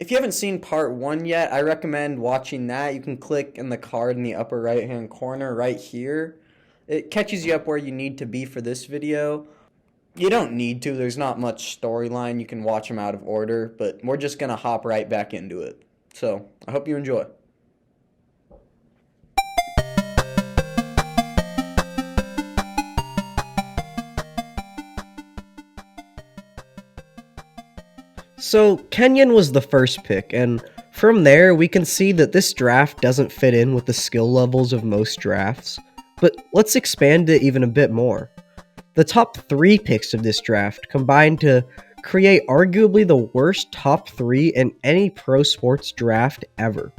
If you haven't seen part 1 yet, I recommend watching that. You can click in the card in the upper right hand corner right here. It catches you up where you need to be for this video. You don't need to, there's not much storyline. You can watch them out of order, but we're just going to hop right back into it. So, I hope you enjoy. So Kenyon was the first pick, and from there we can see that this draft doesn't fit in with the skill levels of most drafts, but let's expand it even a bit more. The top 3 picks of this draft combined to create arguably the worst top 3 in any pro sports draft ever.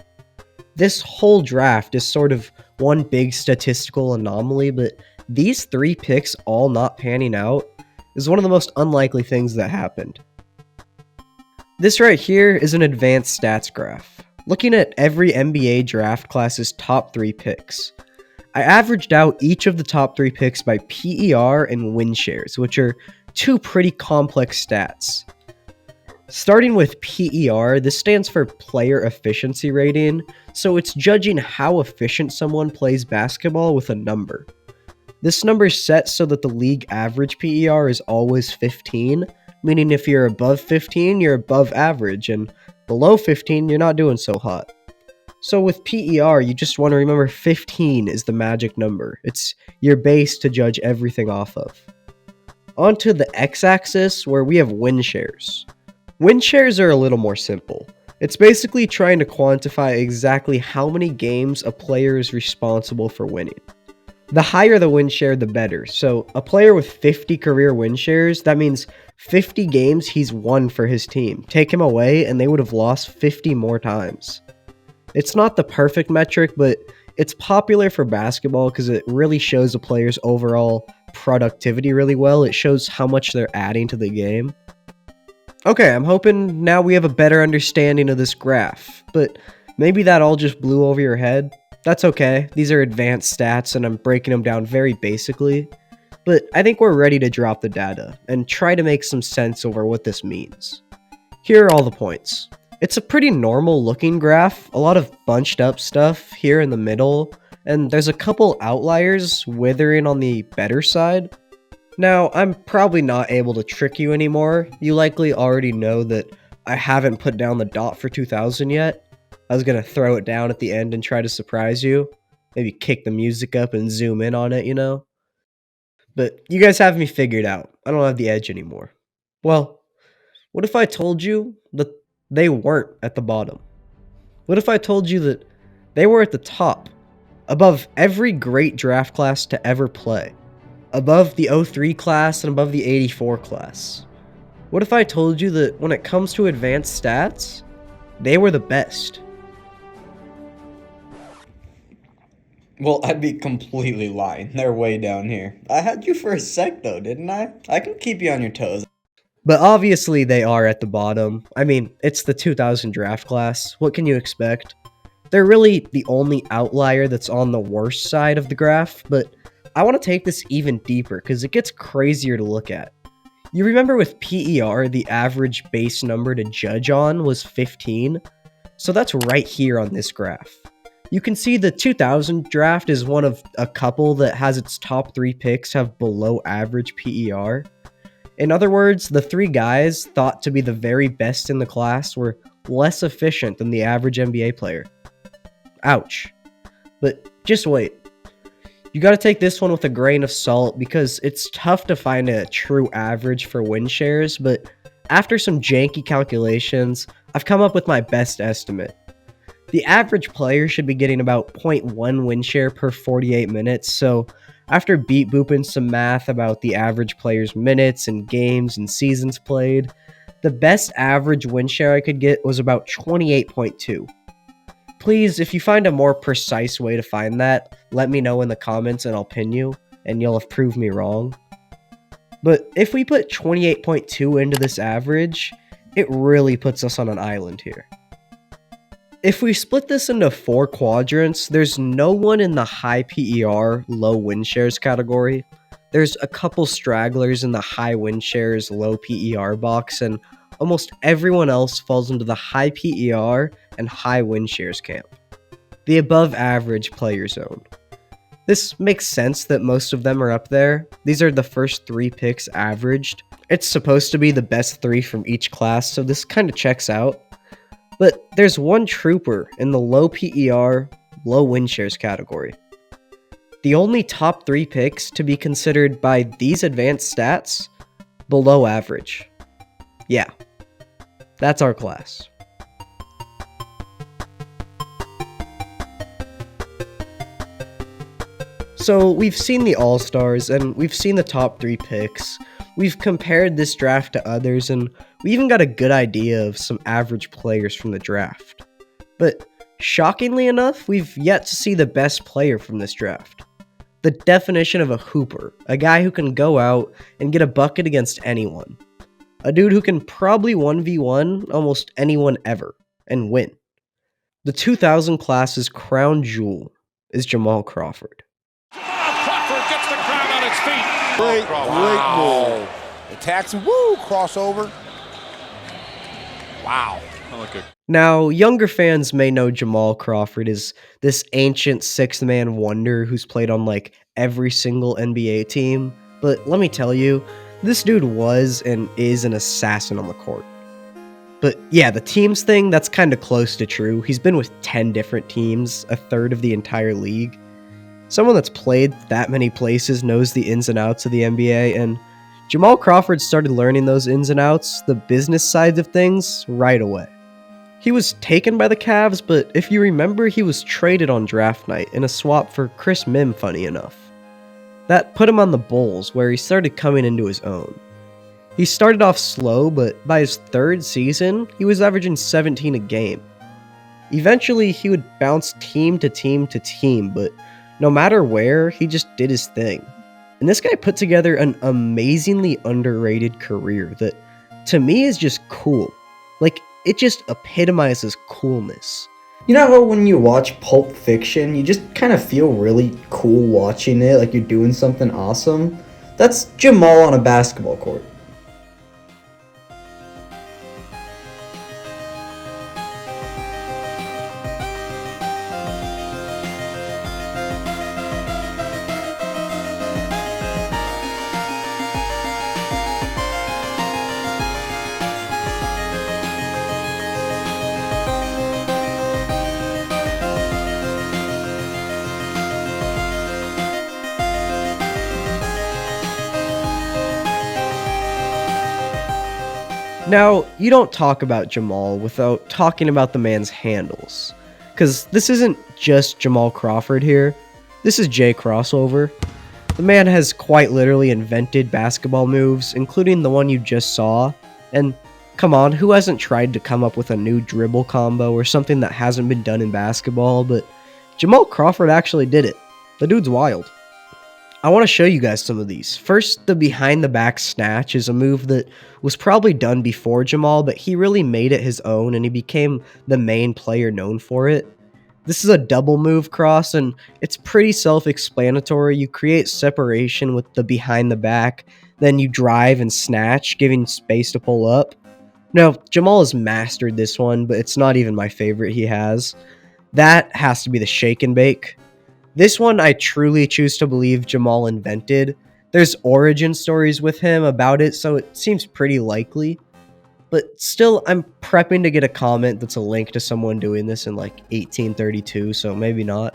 This whole draft is sort of one big statistical anomaly, but these 3 picks all not panning out is one of the most unlikely things that happened. This right here is an advanced stats graph, looking at every NBA draft class's top 3 picks. I averaged out each of the top 3 picks by PER and win shares, which are 2 pretty complex stats. Starting with PER, this stands for player efficiency rating, so it's judging how efficient someone plays basketball with a number. This number is set so that the league average PER is always 15, meaning if you're above 15, you're above average, and below 15, you're not doing so hot. So with PER, you just want to remember 15 is the magic number. It's your base to judge everything off of. Onto the x-axis, where we have win shares. Win shares are a little more simple. It's basically trying to quantify exactly how many games a player is responsible for winning. The higher the win share, the better. So a player with 50 career win shares, that means 50 games he's won for his team. Take him away and they would have lost 50 more times. It's not the perfect metric, but it's popular for basketball because it really shows a player's overall productivity really well. It shows how much they're adding to the game. Okay, I'm hoping now we have a better understanding of this graph, but maybe that all just blew over your head. That's okay, these are advanced stats and I'm breaking them down very basically, but I think we're ready to drop the data and try to make some sense over what this means. Here are all the points. It's a pretty normal looking graph, a lot of bunched up stuff here in the middle, and there's a couple outliers withering on the better side. Now, I'm probably not able to trick you anymore. You likely already know that I haven't put down the dot for 2000 yet. I was gonna throw it down at the end and try to surprise you. Maybe kick the music up and zoom in on it, you know? But you guys have me figured out. I don't have the edge anymore. Well, what if I told you that they weren't at the bottom? What if I told you that they were at the top, above every great draft class to ever play? Above the 03 class and above the 84 class? What if I told you that when it comes to advanced stats, they were the best? Well, I'd be completely lying. They're way down here. I had you for a sec though, didn't I? I can keep you on your toes. But obviously they are at the bottom. I mean, it's the 2000 draft class. What can you expect? They're really the only outlier that's on the worst side of the graph, but I want to take this even deeper because it gets crazier to look at. You remember with PER, the average base number to judge on was 15? So that's right here on this graph. You can see the 2000 draft is one of a couple that has its top 3 picks have below average PER. In other words, the 3 guys thought to be the very best in the class were less efficient than the average NBA player. Ouch. But just wait. You gotta take this one with a grain of salt because it's tough to find a true average for win shares, but after some janky calculations, I've come up with my best estimate. The average player should be getting about 0.1 win share per 48 minutes, so after beat booping some math about the average player's minutes and games and seasons played, the best average win share I could get was about 28.2. Please, if you find a more precise way to find that, let me know in the comments and I'll pin you, and you'll have proved me wrong. But if we put 28.2 into this average, it really puts us on an island here. If we split this into 4 quadrants, there's no one in the high PER, low win shares category. There's a couple stragglers in the high win shares, low PER box, and almost everyone else falls into the high PER and high win shares camp, the above average player zone. This makes sense that most of them are up there. These are the first 3 picks averaged. It's supposed to be the best 3 from each class, so this kind of checks out. But there's one trooper in the low PER, low win shares category. The only top 3 picks to be considered by these advanced stats, below average. Yeah, that's our class. So we've seen the All-Stars, and we've seen the top 3 picks. We've compared this draft to others, and we even got a good idea of some average players from the draft. But shockingly enough, we've yet to see the best player from this draft. The definition of a hooper, a guy who can go out and get a bucket against anyone. A dude who can probably 1v1 almost anyone ever, and win. The 2000 class's crown jewel is Jamal Crawford. Crawford gets the crowd on its feet. Great move. Attacks him, woo, crossover. Wow. Now, younger fans may know Jamal Crawford as this ancient 6th-man wonder who's played on like every single NBA team, but let me tell you, this dude was and is an assassin on the court. But yeah, the teams thing, that's kind of close to true. He's been with 10 different teams, a third of the entire league. Someone that's played that many places knows the ins and outs of the NBA, and Jamal Crawford started learning those ins and outs, the business sides of things, right away. He was taken by the Cavs, but if you remember, he was traded on draft night in a swap for Chris Mim, funny enough. That put him on the Bulls, where he started coming into his own. He started off slow, but by his 3rd season, he was averaging 17 a game. Eventually, he would bounce team to team to team, but no matter where, he just did his thing. And this guy put together an amazingly underrated career that, to me, is just cool. Like, it just epitomizes coolness. You know how when you watch Pulp Fiction, you just kind of feel really cool watching it, like you're doing something awesome? That's Jamal on a basketball court. Now, you don't talk about Jamal without talking about the man's handles. Because this isn't just Jamal Crawford here, this is Jay Crossover. The man has quite literally invented basketball moves, including the one you just saw. And come on, who hasn't tried to come up with a new dribble combo or something that hasn't been done in basketball? But Jamal Crawford actually did it. The dude's wild. I want to show you guys some of these. First, the behind the back snatch is a move that was probably done before Jamal, but he really made it his own and he became the main player known for it. This is a double move cross and it's pretty self-explanatory. You create separation with the behind the back, then you drive and snatch, giving space to pull up. Now, Jamal has mastered this one, but it's not even my favorite he has. That has to be the shake and bake. This one I truly choose to believe Jamal invented. There's origin stories with him about it, so it seems pretty likely. But still, I'm prepping to get a comment that's a link to someone doing this in like 1832, so maybe not.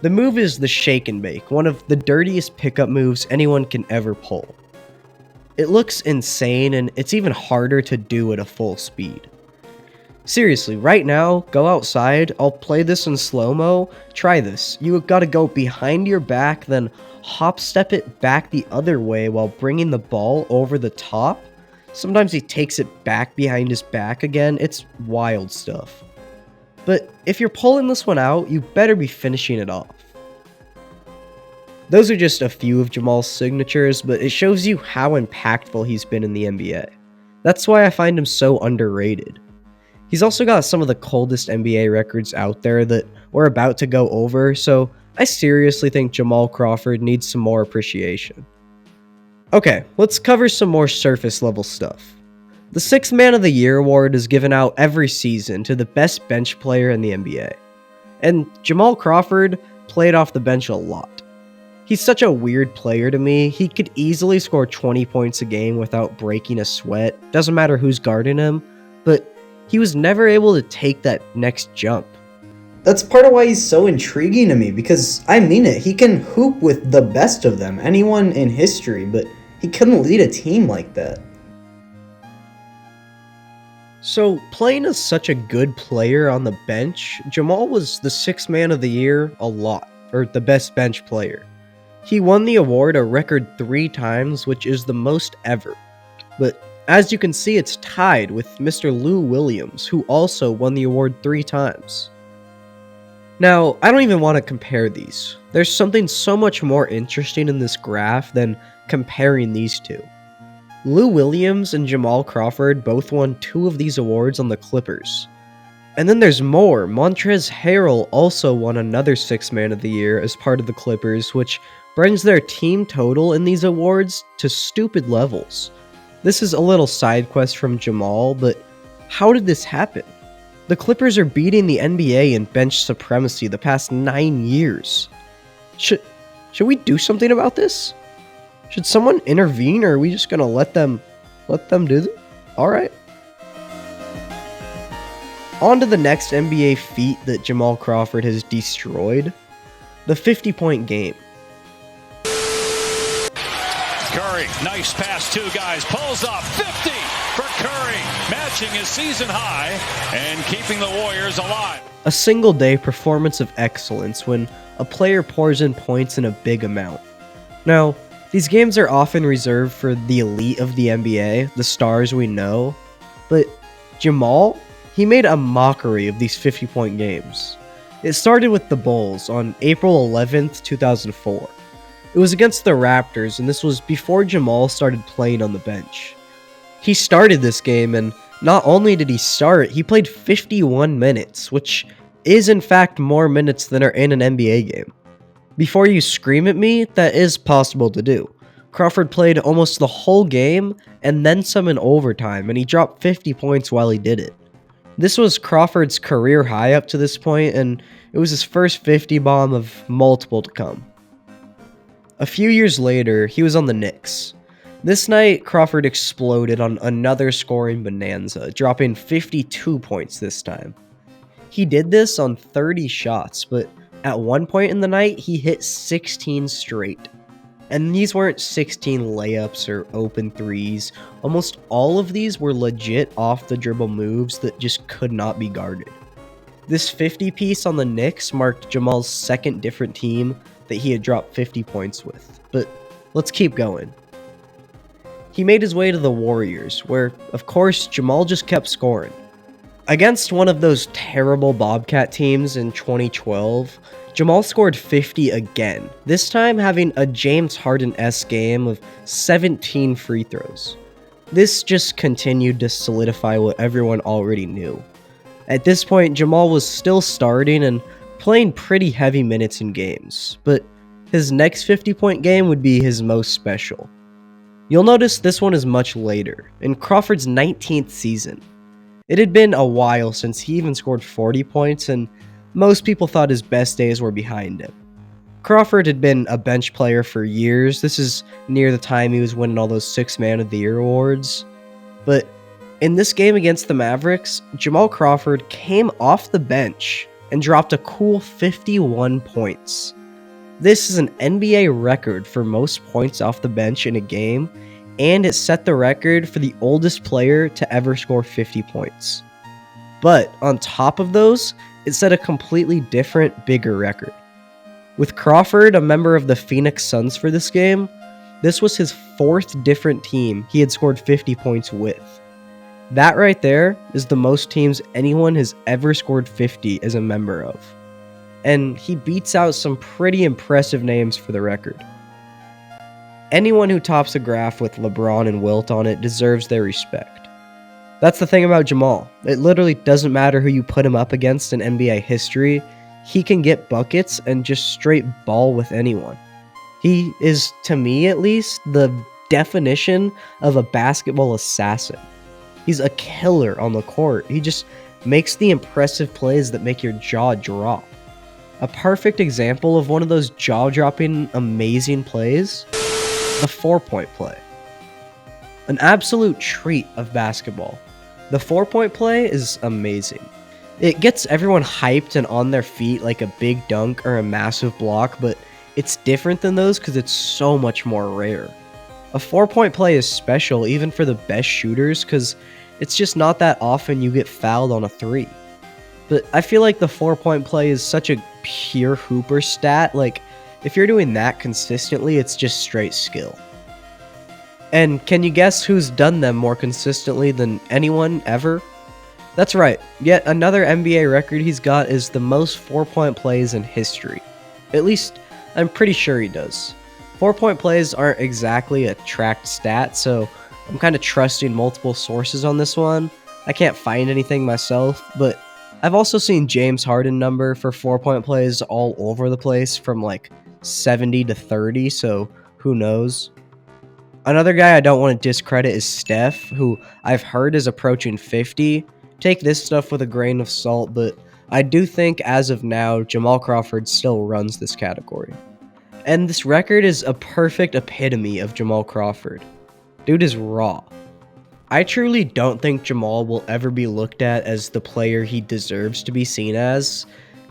The move is the shake and bake, one of the dirtiest pickup moves anyone can ever pull. It looks insane, and it's even harder to do at a full speed. Seriously, right now, go outside, I'll play this in slow-mo, try this. You gotta go behind your back, then hop step it back the other way while bringing the ball over the top. Sometimes he takes it back behind his back again, it's wild stuff. But if you're pulling this one out, you better be finishing it off. Those are just a few of Jamal's signatures, but it shows you how impactful he's been in the NBA. That's why I find him so underrated. He's also got some of the coldest NBA records out there that we're about to go over, so I seriously think Jamal Crawford needs some more appreciation. Okay, let's cover some more surface level stuff. The Sixth Man of the Year award is given out every season to the best bench player in the NBA. And Jamal Crawford played off the bench a lot. He's such a weird player to me. He could easily score 20 points a game without breaking a sweat. Doesn't matter who's guarding him, but he was never able to take that next jump. That's part of why he's so intriguing to me, because I mean it, he can hoop with the best of them, anyone in history, but he couldn't lead a team like that. So, playing as such a good player on the bench, Jamal was the Sixth Man of the Year a lot, or the best bench player. He won the award a record 3 times, which is the most ever. But as you can see, it's tied with Mr. Lou Williams, who also won the award 3 times. Now, I don't even want to compare these. There's something so much more interesting in this graph than comparing these two. Lou Williams and Jamal Crawford both won 2 of these awards on the Clippers. And then there's more. Montrezl Harrell also won another Sixth Man of the Year as part of the Clippers, which brings their team total in these awards to stupid levels. This is a little side quest from Jamal, but how did this happen? The Clippers are beating the NBA in bench supremacy the past 9 years. Should we do something about this? Should someone intervene, or are we just gonna let them do this? Alright. On to the next NBA feat that Jamal Crawford has destroyed. The 50-point game. Curry, nice pass, 2 guys, pulls up, 50 for Curry, matching his season high and keeping the Warriors alive. A single-day performance of excellence when a player pours in points in a big amount. Now, these games are often reserved for the elite of the NBA, the stars we know, but Jamal, he made a mockery of these 50-point games. It started with the Bulls on April 11th, 2004. It was against the Raptors, and this was before Jamal started playing on the bench. He started this game, and not only did he start, he played 51 minutes, which is in fact more minutes than are in an NBA game. Before you scream at me, that is possible to do. Crawford played almost the whole game, and then some in overtime, and he dropped 50 points while he did it. This was Crawford's career high up to this point, and it was his first 50 bomb of multiple to come. A few years later, he was on the Knicks. This night, Crawford exploded on another scoring bonanza, dropping 52 points this time. He did this on 30 shots, but at one point in the night, he hit 16 straight. And these weren't 16 layups or open threes. Almost all of these were legit off-the-dribble moves that just could not be guarded. This 50 piece on the Knicks marked Jamal's second different team that he had dropped 50 points with. But let's keep going. He made his way to the Warriors, where, of course, Jamal just kept scoring. Against one of those terrible Bobcat teams in 2012, Jamal scored 50 again, this time having a James Harden-esque game of 17 free throws. This just continued to solidify what everyone already knew. At this point, Jamal was still starting and playing pretty heavy minutes in games, but his next 50-point game would be his most special. You'll notice this one is much later, in Crawford's 19th season. It had been a while since he even scored 40 points, and most people thought his best days were behind him. Crawford had been a bench player for years. This is near the time he was winning all those Sixth Man of the Year awards. But in this game against the Mavericks, Jamal Crawford came off the bench and dropped a cool 51 points. This is an NBA record for most points off the bench in a game, and it set the record for the oldest player to ever score 50 points. But on top of those, it set a completely different, bigger record. With Crawford a member of the Phoenix Suns for this game, this was his 4th different team he had scored 50 points with. That right there is the most teams anyone has ever scored 50 as a member of. And he beats out some pretty impressive names for the record. Anyone who tops a graph with LeBron and Wilt on it deserves their respect. That's the thing about Jamal. It literally doesn't matter who you put him up against in NBA history. He can get buckets and just straight ball with anyone. He is, to me at least, the definition of a basketball assassin. He's a killer on the court. He just makes the impressive plays that make your jaw drop. A perfect example of one of those jaw-dropping, amazing plays, the 4-point play. An absolute treat of basketball. The 4-point play is amazing. It gets everyone hyped and on their feet like a big dunk or a massive block, but it's different than those because it's so much more rare. A 4-point play is special even for the best shooters because it's just not that often you get fouled on a 3. But I feel like the 4-point play is such a pure hooper stat, like if you're doing that consistently, it's just straight skill. And can you guess who's done them more consistently than anyone ever? That's right, yet another NBA record he's got is the most 4-point plays in history. At least, I'm pretty sure he does. 4-point plays aren't exactly a tracked stat, so I'm kind of trusting multiple sources on this one. I can't find anything myself, but I've also seen James Harden number for 4-point plays all over the place from like 70 to 30, so who knows. Another guy I don't want to discredit is Steph, who I've heard is approaching 50. Take this stuff with a grain of salt, but I do think as of now, Jamal Crawford still runs this category. And this record is a perfect epitome of Jamal Crawford. Dude is raw. I truly don't think Jamal will ever be looked at as the player he deserves to be seen as.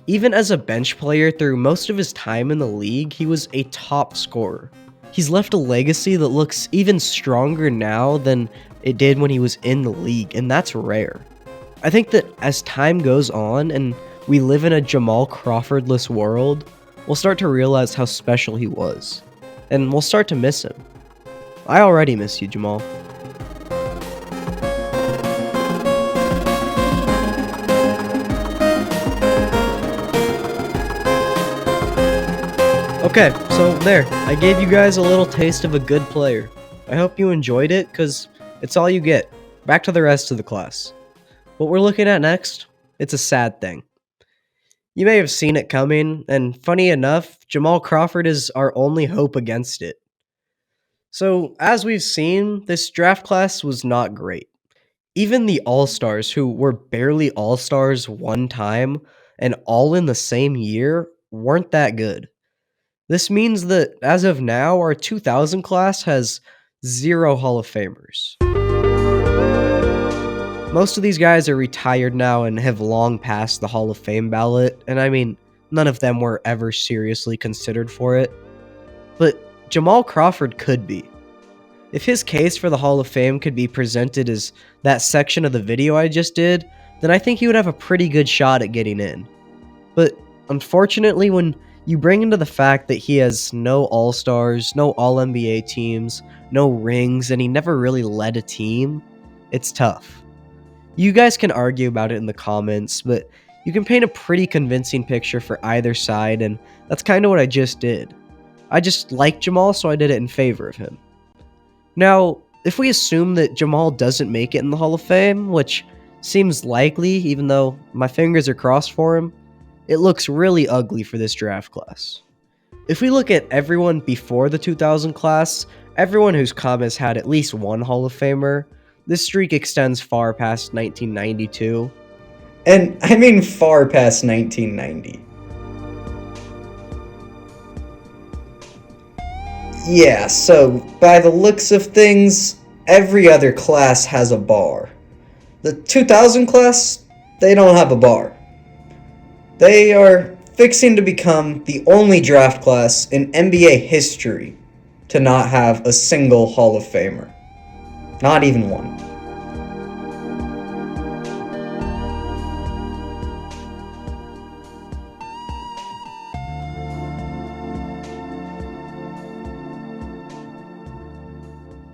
Even as a bench player through most of his time in the league, he was a top scorer. He's left a legacy that looks even stronger now than it did when he was in the league, and that's rare. I think that as time goes on and we live in a Jamal Crawford-less world, we'll start to realize how special he was, and we'll start to miss him. I already miss you, Jamal. Okay, so there, I gave you guys a little taste of a good player. I hope you enjoyed it, because it's all you get. Back to the rest of the class. What we're looking at next, it's a sad thing. You may have seen it coming, and funny enough, Jamal Crawford is our only hope against it. So, as we've seen, this draft class was not great. Even the All-Stars, who were barely All-Stars one time, and all in the same year, weren't that good. This means that, as of now, our 2000 class has 0 Hall of Famers. Most of these guys are retired now and have long passed the Hall of Fame ballot, and I mean, none of them were ever seriously considered for it. But Jamal Crawford could be. If his case for the Hall of Fame could be presented as that section of the video I just did, then I think he would have a pretty good shot at getting in. But unfortunately, when you bring into the fact that he has no All-Stars, no All-NBA teams, no rings, and he never really led a team, it's tough. You guys can argue about it in the comments, but you can paint a pretty convincing picture for either side, and that's kind of what I just did. I just like Jamal, so I did it in favor of him. Now, if we assume that Jamal doesn't make it in the Hall of Fame, which seems likely even though my fingers are crossed for him, it looks really ugly for this draft class. If we look at everyone before the 2000 class, everyone whose come has had at least one Hall of Famer, this streak extends far past 1992. And I mean far past 1990. Yeah, so by the looks of things, every other class has a bar. The 2000 class, they don't have a bar. They are fixing to become the only draft class in NBA history to not have a single Hall of Famer. Not even one.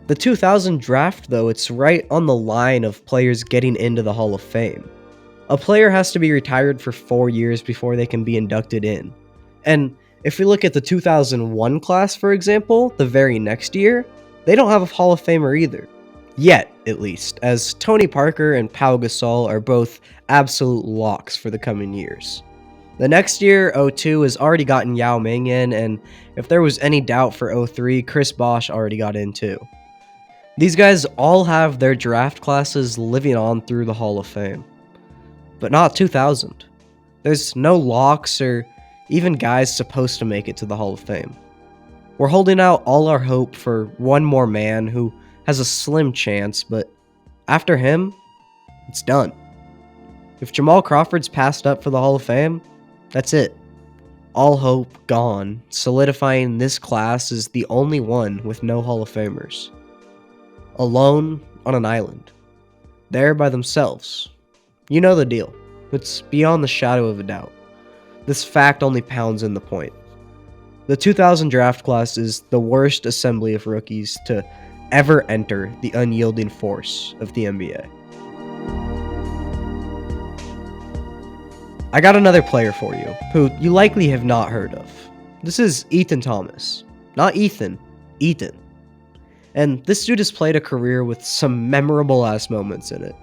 The 2000 draft, though, it's right on the line of players getting into the Hall of Fame. A player has to be retired for 4 years before they can be inducted in. And if we look at the 2001 class, for example, the very next year, they don't have a Hall of Famer either. Yet, at least, as Tony Parker and Pau Gasol are both absolute locks for the coming years. The next year, 02 has already gotten Yao Ming in, and if there was any doubt for 03, Chris Bosh already got in too. These guys all have their draft classes living on through the Hall of Fame. But not 2000. There's no locks or even guys supposed to make it to the Hall of Fame. We're holding out all our hope for one more man who has a slim chance, but after him, it's done. If Jamal Crawford's passed up for the Hall of Fame, that's it. All hope gone, solidifying this class as the only one with no Hall of Famers. Alone on an island. There by themselves. You know the deal. It's beyond the shadow of a doubt. This fact only pounds in the point. The 2000 draft class is the worst assembly of rookies to ever enter the unyielding force of the NBA. I got another player for you, who you likely have not heard of. This is Ethan Thomas. Not Ethan, Ethan. And this dude has played a career with some memorable ass moments in it.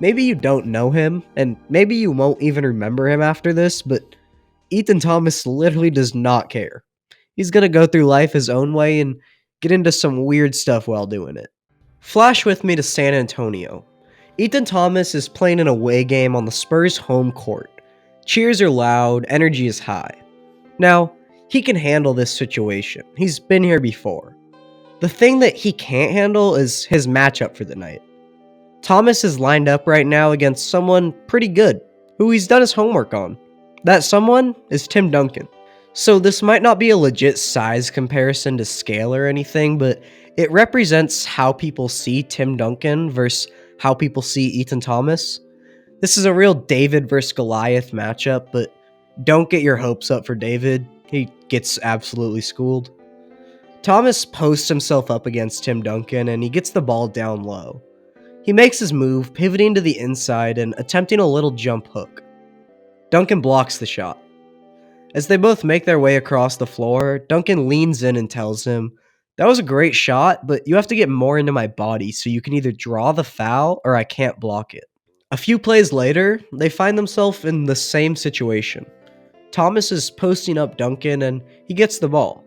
Maybe you don't know him, and maybe you won't even remember him after this, but Ethan Thomas literally does not care. He's gonna go through life his own way and get into some weird stuff while doing it. Flash with me to San Antonio. Ethan Thomas is playing an away game on the Spurs' home court. Cheers are loud, energy is high. Now, he can handle this situation. He's been here before. The thing that he can't handle is his matchup for the night. Thomas is lined up right now against someone pretty good, who he's done his homework on. That someone is Tim Duncan. So this might not be a legit size comparison to scale or anything, but it represents how people see Tim Duncan versus how people see Ethan Thomas. This is a real David versus Goliath matchup, but don't get your hopes up for David. He gets absolutely schooled. Thomas posts himself up against Tim Duncan and he gets the ball down low. He makes his move, pivoting to the inside and attempting a little jump hook. Duncan blocks the shot. As they both make their way across the floor, Duncan leans in and tells him, "That was a great shot, but you have to get more into my body so you can either draw the foul or I can't block it." A few plays later, they find themselves in the same situation. Thomas is posting up Duncan and he gets the ball.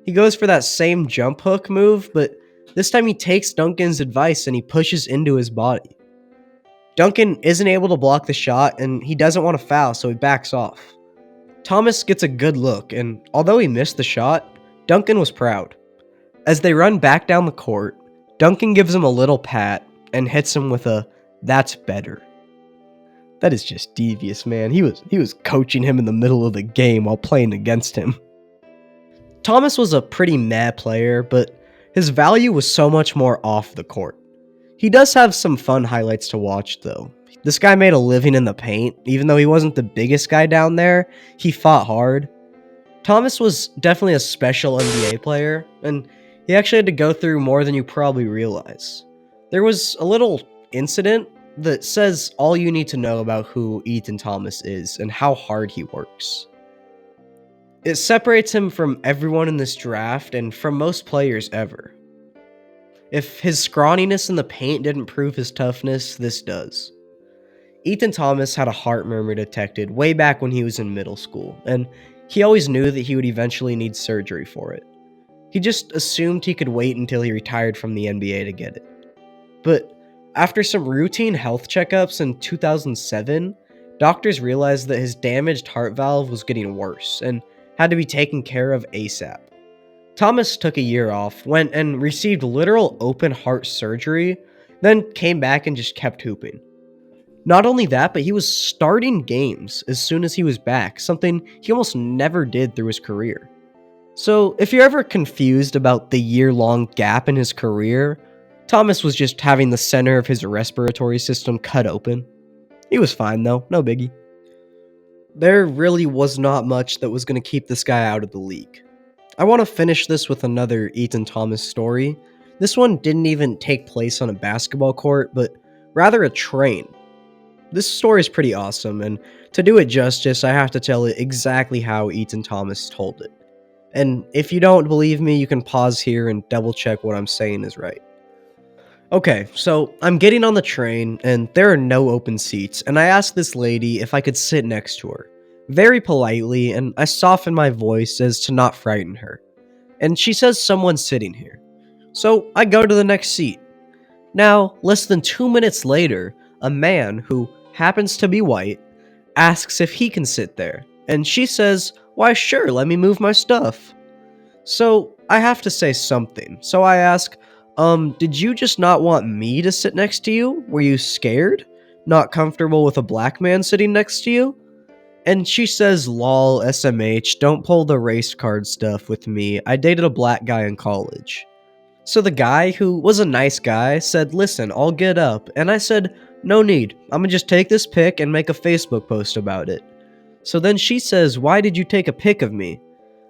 He goes for that same jump hook move, but this time he takes Duncan's advice and he pushes into his body. Duncan isn't able to block the shot and he doesn't want to foul, so he backs off. Thomas gets a good look, and although he missed the shot, Duncan was proud. As they run back down the court, Duncan gives him a little pat and hits him with a "that's better." That is just devious, man. He was coaching him in the middle of the game while playing against him. Thomas was a pretty meh player, but his value was so much more off the court. He does have some fun highlights to watch, though. This guy made a living in the paint. Even though he wasn't the biggest guy down there, he fought hard. Thomas was definitely a special NBA player, and he actually had to go through more than you probably realize. There was a little incident that says all you need to know about who Ethan Thomas is and how hard he works. It separates him from everyone in this draft and from most players ever. If his scrawniness in the paint didn't prove his toughness, this does. Ethan Thomas had a heart murmur detected way back when he was in middle school, and he always knew that he would eventually need surgery for it. He just assumed he could wait until he retired from the NBA to get it. But after some routine health checkups in 2007, doctors realized that his damaged heart valve was getting worse and had to be taken care of ASAP. Thomas took a year off, went and received literal open heart surgery, then came back and just kept hooping. Not only that, but he was starting games as soon as he was back, something he almost never did through his career. So if you're ever confused about the year-long gap in his career, Thomas was just having the center of his respiratory system cut open. He was fine though, no biggie. There really was not much that was going to keep this guy out of the league. I want to finish this with another Ethan Thomas story. This one didn't even take place on a basketball court, but rather a train. This story is pretty awesome, and to do it justice, I have to tell it exactly how Ethan Thomas told it. And if you don't believe me, you can pause here and double check what I'm saying is right. Okay, so I'm getting on the train, and there are no open seats, and I asked this lady if I could sit next to her. Very politely, and I soften my voice as to not frighten her. And she says someone's sitting here. So I go to the next seat. Now, less than 2 minutes later, a man who happens to be white asks if he can sit there, and she says, "Why, sure, let me move my stuff." So I have to say something. So I ask, did you just not want me to sit next to you? Were you scared? Not comfortable with a black man sitting next to you? And she says, lol, SMH, don't pull the race card stuff with me. I dated a black guy in college. So the guy, who was a nice guy, said, listen, I'll get up. And I said, no need. I'm gonna just take this pic and make a Facebook post about it. So then she says, why did you take a pic of me?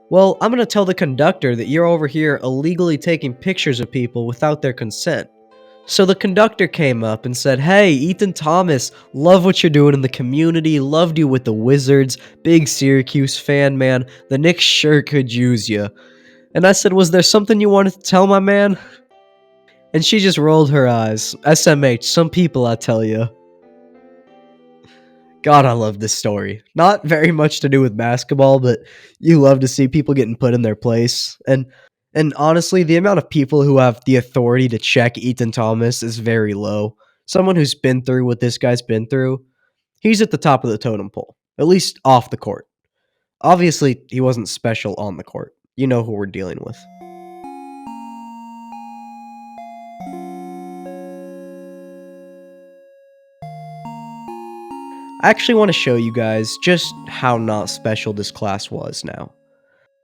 Well, I'm gonna tell the conductor that you're over here illegally taking pictures of people without their consent. So the conductor came up and said, hey, Ethan Thomas, love what you're doing in the community, loved you with the Wizards, big Syracuse fan, man, the Knicks sure could use you. And I said, was there something you wanted to tell my man? And she just rolled her eyes. SMH, some people, I tell you. God, I love this story. Not very much to do with basketball, but you love to see people getting put in their place. And honestly, the amount of people who have the authority to check Ethan Thomas is very low. Someone who's been through what this guy's been through, he's at the top of the totem pole, at least off the court. Obviously, he wasn't special on the court. You know who we're dealing with. I actually want to show you guys just how not special this class was now.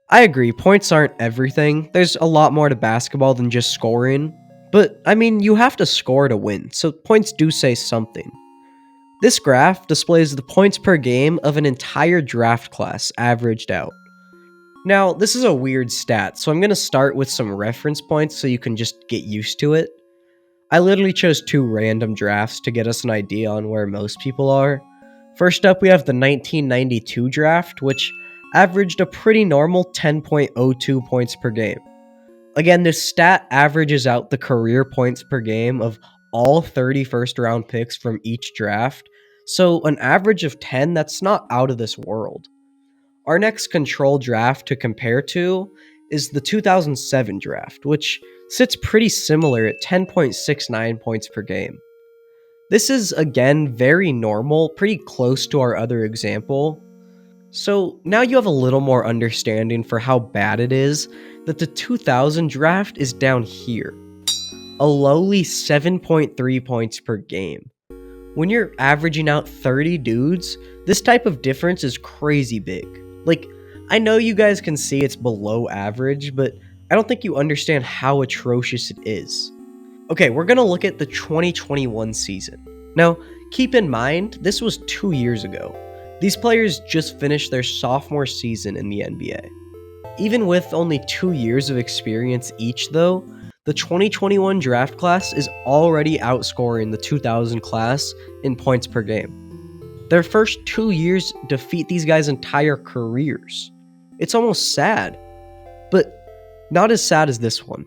I agree, points aren't everything. There's a lot more to basketball than just scoring. But, I mean, you have to score to win, so points do say something. This graph displays the points per game of an entire draft class averaged out. Now, this is a weird stat, so I'm going to start with some reference points so you can just get used to it. I literally chose 2 random drafts to get us an idea on where most people are. First up, we have the 1992 draft, which averaged a pretty normal 10.02 points per game. Again, this stat averages out the career points per game of all 30 first round picks from each draft, so an average of 10, that's not out of this world. Our next control draft to compare to is the 2007 draft, which sits pretty similar at 10.69 points per game. This is, again, very normal, pretty close to our other example. So now you have a little more understanding for how bad it is that the 2000 draft is down here. A lowly 7.3 points per game. When you're averaging out 30 dudes, this type of difference is crazy big. Like, I know you guys can see it's below average, but I don't think you understand how atrocious it is. Okay, we're gonna look at the 2021 season. Now, keep in mind, this was 2 years ago. These players just finished their sophomore season in the NBA. Even with only 2 years of experience each though, the 2021 draft class is already outscoring the 2000 class in points per game. Their first 2 years defeat these guys' entire careers. It's almost sad, but not as sad as this one.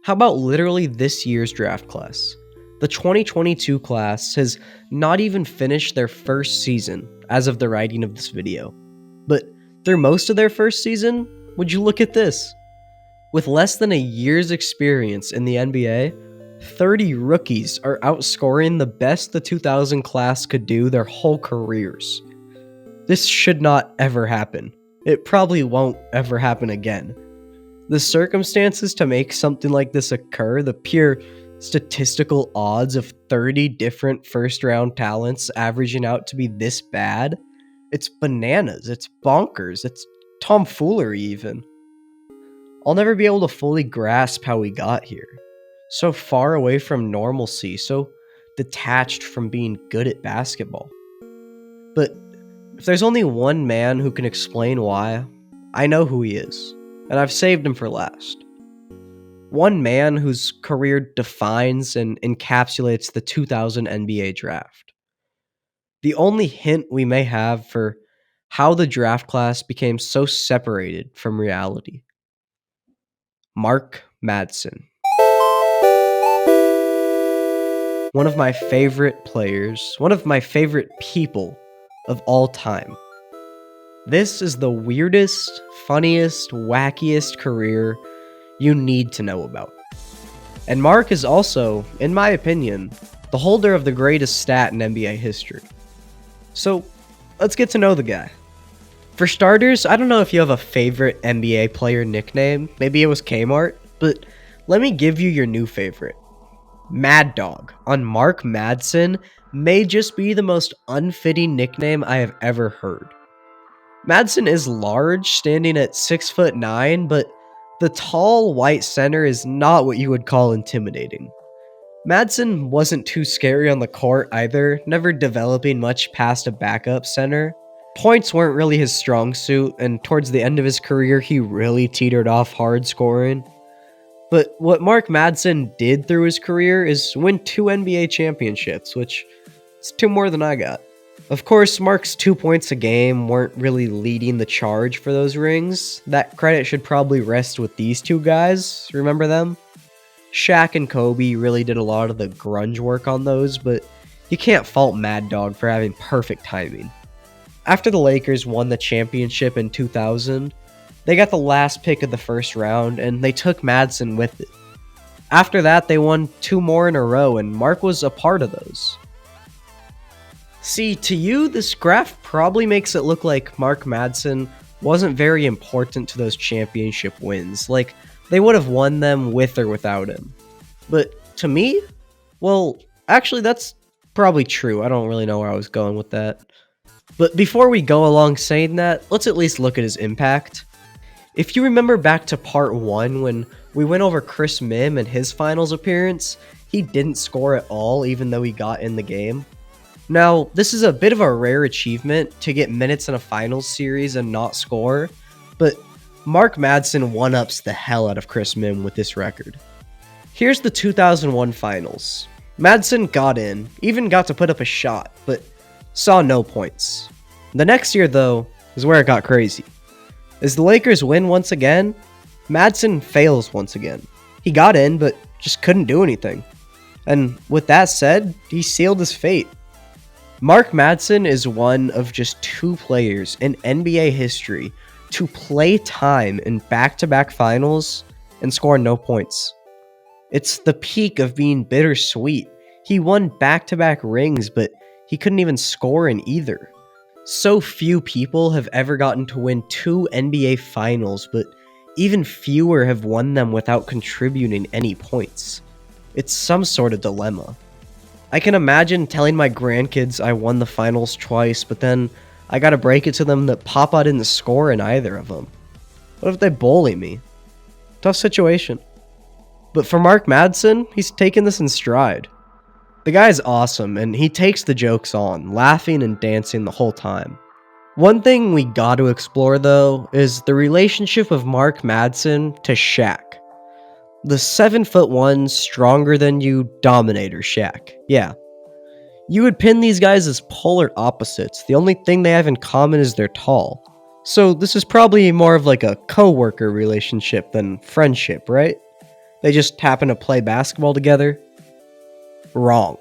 How about literally this year's draft class? The 2022 class has not even finished their first season as of the writing of this video. But through most of their first season, would you look at this? With less than a year's experience in the NBA, 30 rookies are outscoring the best the 2000 class could do their whole careers. This should not ever happen. It probably won't ever happen again. The circumstances to make something like this occur, the pure statistical odds of 30 different first-round talents averaging out to be this bad, it's bananas, it's bonkers, it's tomfoolery even. I'll never be able to fully grasp how we got here. So far away from normalcy, so detached from being good at basketball. But if there's only one man who can explain why, I know who he is. And I've saved him for last. One man whose career defines and encapsulates the 2000 NBA draft. The only hint we may have for how the draft class became so separated from reality. Mark Madsen. One of my favorite players, one of my favorite people of all time. This is the weirdest, funniest, wackiest career you need to know about. And Mark is also, in my opinion, the holder of the greatest stat in NBA history. So, let's get to know the guy. For starters, I don't know if you have a favorite NBA player nickname. Maybe it was Kmart, but let me give you your new favorite. Mad Dog on Mark Madsen may just be the most unfitting nickname I have ever heard. Madsen is large, standing at 6'9", but the tall white center is not what you would call intimidating. Madsen wasn't too scary on the court either, never developing much past a backup center. Points weren't really his strong suit, and towards the end of his career, he really teetered off hard scoring. But what Mark Madsen did through his career is win 2 NBA championships, which is 2 more than I got. Of course, Mark's 2 points a game weren't really leading the charge for those rings. That credit should probably rest with these 2 guys, remember them? Shaq and Kobe really did a lot of the grunge work on those, but you can't fault Mad Dog for having perfect timing. After the Lakers won the championship in 2000, they got the last pick of the first round, and they took Madsen with it. After that, they won 2 more in a row, and Mark was a part of those. See, to you, this graph probably makes it look like Mark Madsen wasn't very important to those championship wins, like they would have won them with or without him. But to me, well, actually that's probably true. I don't really know where I was going with that. But before we go along saying that, let's at least look at his impact. If you remember back to part 1 when we went over Chris Mim and his finals appearance, he didn't score at all even though he got in the game. Now, this is a bit of a rare achievement to get minutes in a finals series and not score, but Mark Madsen one-ups the hell out of Chris Mim with this record. Here's the 2001 finals. Madsen got in, even got to put up a shot, but saw no points. The next year, though, is where it got crazy. As the Lakers win once again, Madsen fails once again. He got in, but just couldn't do anything. And with that said, he sealed his fate. Mark Madsen is one of just 2 players in NBA history to play time in back-to-back finals and score no points. It's the peak of being bittersweet. He won back-to-back rings, but he couldn't even score in either. So few people have ever gotten to win 2 NBA finals, but even fewer have won them without contributing any points. It's some sort of dilemma. I can imagine telling my grandkids I won the finals twice, but then I gotta break it to them that Papa didn't score in either of them. What if they bully me? Tough situation. But for Mark Madsen, he's taken this in stride. The guy's awesome, and he takes the jokes on, laughing and dancing the whole time. One thing we gotta explore, though, is the relationship of Mark Madsen to Shaq. The 7'1", stronger than you dominator Shaq. Yeah. You would pin these guys as polar opposites. The only thing they have in common is they're tall. So this is probably more of like a co-worker relationship than friendship, right? They just happen to play basketball together. Wrong.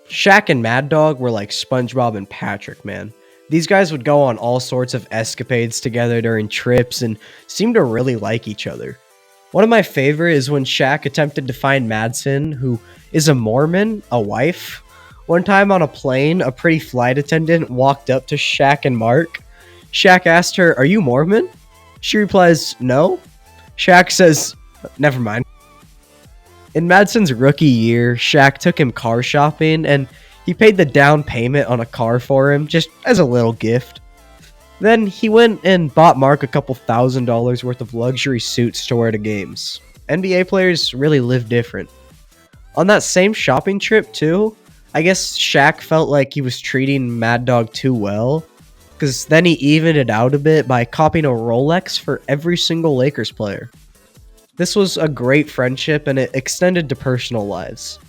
Shaq and Mad Dog were like SpongeBob and Patrick, man. These guys would go on all sorts of escapades together during trips and seemed to really like each other. One of my favorite is when Shaq attempted to find Madsen, who is a Mormon, a wife. One time on a plane, a pretty flight attendant walked up to Shaq and Mark. Shaq asked her, "Are you Mormon?" She replies, "No." Shaq says, "Never mind." In Madsen's rookie year, Shaq took him car shopping, and he paid the down payment on a car for him, just as a little gift. Then he went and bought Mark a couple $1,000s worth of luxury suits to wear to games. NBA players really live different. On that same shopping trip, too, I guess Shaq felt like he was treating Mad Dog too well, because then he evened it out a bit by copying a Rolex for every single Lakers player. This was a great friendship, and it extended to personal lives.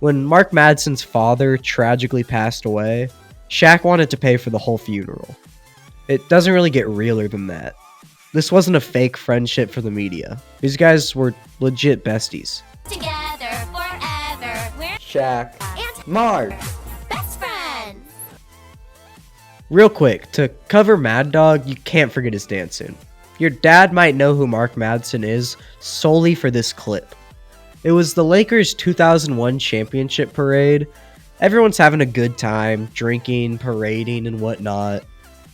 When Mark Madsen's father tragically passed away, Shaq wanted to pay for the whole funeral. It doesn't really get realer than that. This wasn't a fake friendship for the media. These guys were legit besties. Together forever, we're Shaq, and Mark. best friends. Real quick, to cover Mad Dog, you can't forget his dancing. Your dad might know who Mark Madsen is solely for this clip. It was the Lakers' 2001 championship parade. Everyone's having a good time, drinking, parading, and whatnot.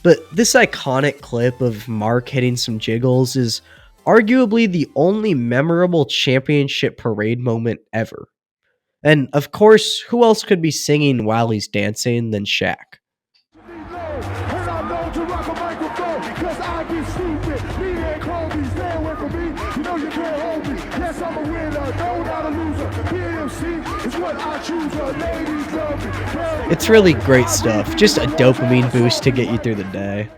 But this iconic clip of Mark hitting some jiggles is arguably the only memorable championship parade moment ever. And of course, who else could be singing while he's dancing than Shaq? It's really great stuff, just a dopamine boost to get you through the day.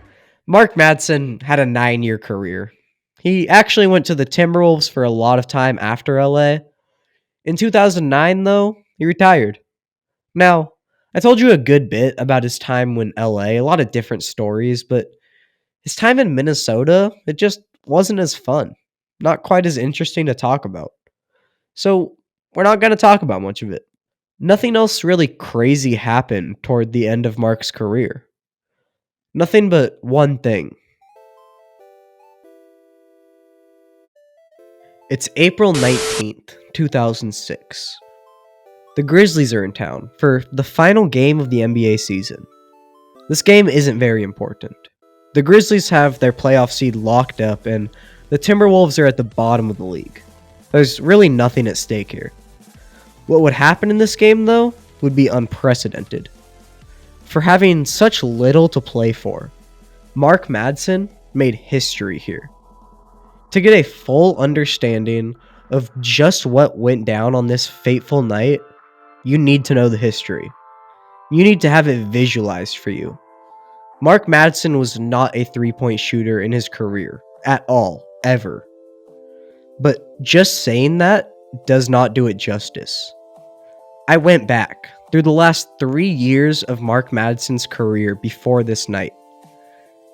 Mark Madsen had a 9-year career. He actually went to the Timberwolves for a lot of time after LA. In 2009, though, he retired. Now, I told you a good bit about his time in LA, a lot of different stories, but his time in Minnesota, it just wasn't as fun. Not quite as interesting to talk about. So, we're not going to talk about much of it. Nothing else really crazy happened toward the end of Mark's career. Nothing but one thing. It's April 19th, 2006. The Grizzlies are in town for the final game of the NBA season. This game isn't very important. The Grizzlies have their playoff seed locked up, and the Timberwolves are at the bottom of the league. There's really nothing at stake here. What would happen in this game, though, would be unprecedented. For having such little to play for, Mark Madsen made history here. To get a full understanding of just what went down on this fateful night, you need to know the history. You need to have it visualized for you. Mark Madsen was not a three-point shooter in his career, at all, ever. But just saying that does not do it justice. I went back through the last 3 years of Mark Madsen's career before this night.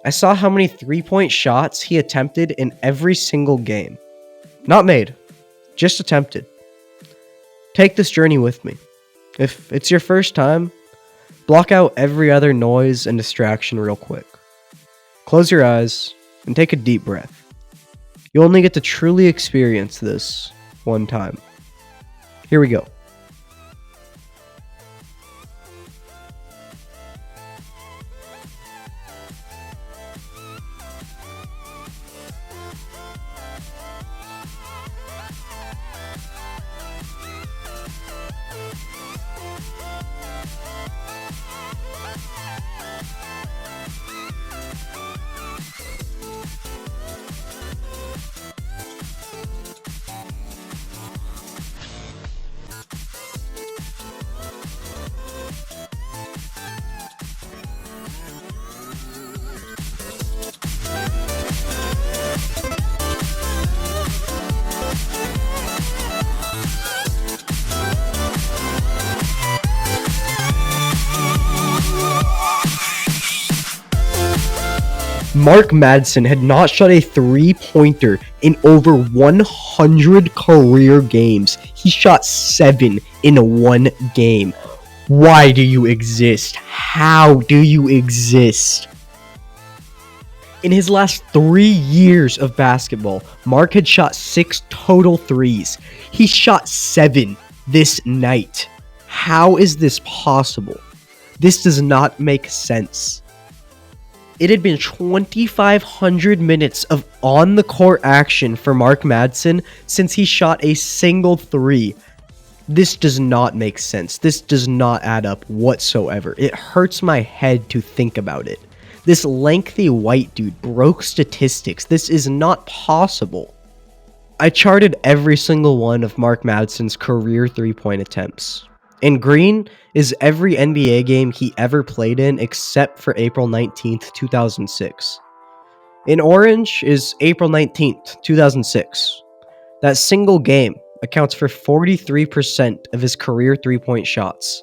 I saw how many three-point shots he attempted in every single game. Not made, just attempted. Take this journey with me. If it's your first time, block out every other noise and distraction real quick. Close your eyes and take a deep breath. You only get to truly experience this one time. Here we go. Mark Madsen had not shot a three-pointer in over 100 career games. He shot 7 in one game. Why do you exist? How do you exist? In his last 3 years of basketball, Mark had shot 6 total threes. He shot 7 this night. How is this possible? This does not make sense. It had been 2,500 minutes of on-the-court action for Mark Madsen since he shot a single three. This does not make sense. This does not add up whatsoever. It hurts my head to think about it. This lengthy white dude broke statistics. This is not possible. I charted every single one of Mark Madsen's career three-point attempts. In green is every NBA game he ever played in except for April 19th, 2006. In orange is April 19th, 2006. That single game accounts for 43% of his career three-point shots.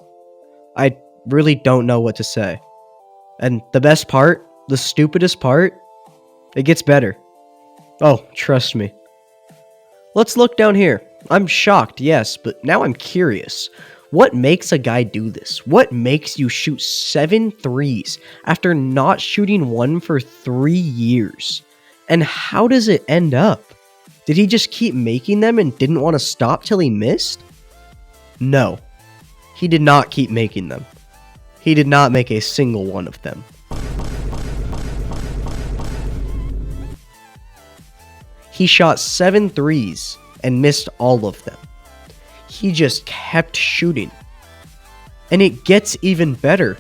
I really don't know what to say. And the best part, the stupidest part, it gets better. Oh, trust me. Let's look down here. I'm shocked, yes, but now I'm curious. What makes a guy do this? What makes you shoot 7 threes after not shooting one for 3 years? And how does it end up? Did he just keep making them and didn't want to stop till he missed? No. He did not keep making them. He did not make a single one of them. He shot 7 threes and missed all of them. He just kept shooting. And it gets even better.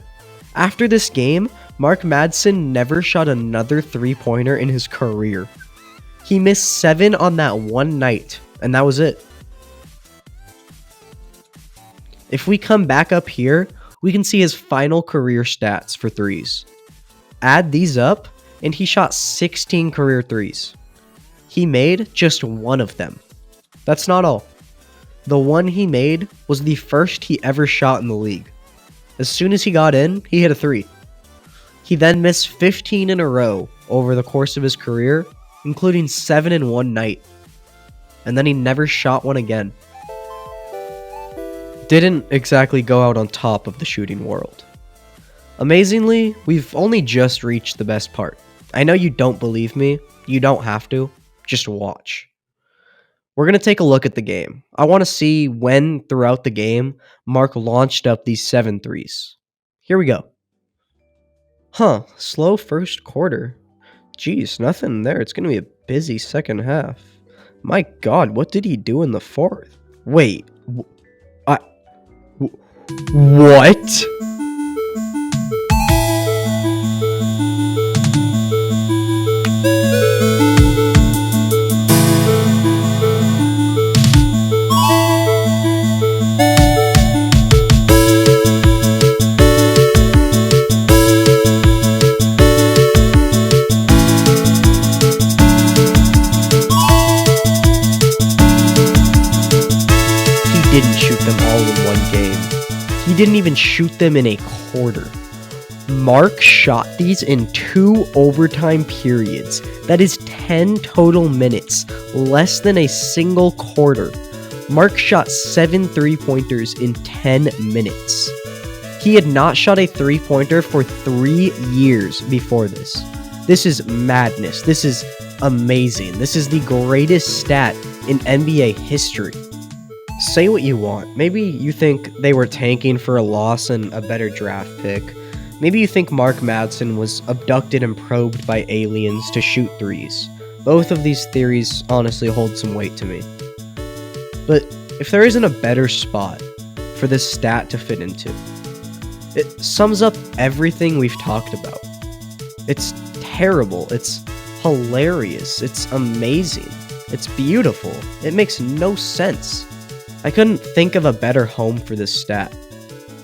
After this game, Mark Madsen never shot another three-pointer in his career. He missed 7 on that one night, and that was it. If we come back up here, we can see his final career stats for threes. Add these up, and he shot 16 career threes. He made just one of them. That's not all. The one he made was the first he ever shot in the league. As soon as he got in, he hit a 3. He then missed 15 in a row over the course of his career, including 7 in one night. And then he never shot one again. Didn't exactly go out on top of the shooting world. Amazingly, we've only just reached the best part. I know you don't believe me. You don't have to. Just watch. We're going to take a look at the game. I want to see when throughout the game Mark launched up these 7 threes. Here we go. Huh, slow first quarter. Jeez, nothing there. It's going to be a busy second half. My god, what did he do in the fourth? Wait, what? Didn't shoot them all in one game. He didn't even shoot them in a quarter. Mark shot these in 2 overtime periods. That is 10 total minutes, less than a single quarter. Mark shot 7 three-pointers in 10 minutes. He had not shot a three-pointer for 3 years before this. This is madness. This is amazing. This is the greatest stat in NBA history. Say what you want. Maybe you think they were tanking for a loss and a better draft pick. Maybe you think Mark Madsen was abducted and probed by aliens to shoot threes. Both of these theories honestly hold some weight to me. But if there isn't a better spot for this stat to fit into, it sums up everything we've talked about. It's terrible. It's hilarious. It's amazing. It's beautiful. It makes no sense. I couldn't think of a better home for this stat.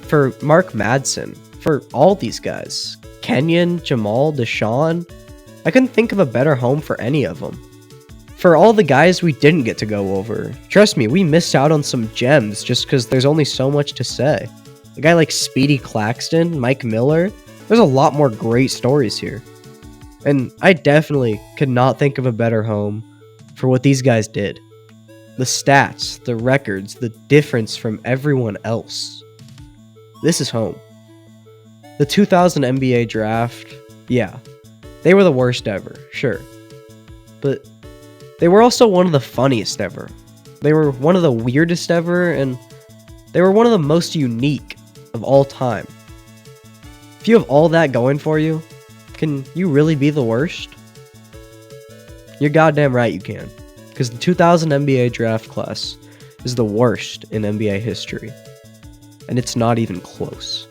For Mark Madsen, for all these guys, Kenyon, Jamal, Deshaun, I couldn't think of a better home for any of them. For all the guys we didn't get to go over, trust me, we missed out on some gems just because there's only so much to say. A guy like Speedy Claxton, Mike Miller, there's a lot more great stories here. And I definitely could not think of a better home for what these guys did. The stats, the records, the difference from everyone else. This is home. The 2000 NBA draft, yeah, they were the worst ever, sure. But they were also one of the funniest ever. They were one of the weirdest ever, and they were one of the most unique of all time. If you have all that going for you, can you really be the worst? You're goddamn right you can. Because the 2000 NBA draft class is the worst in NBA history. And it's not even close.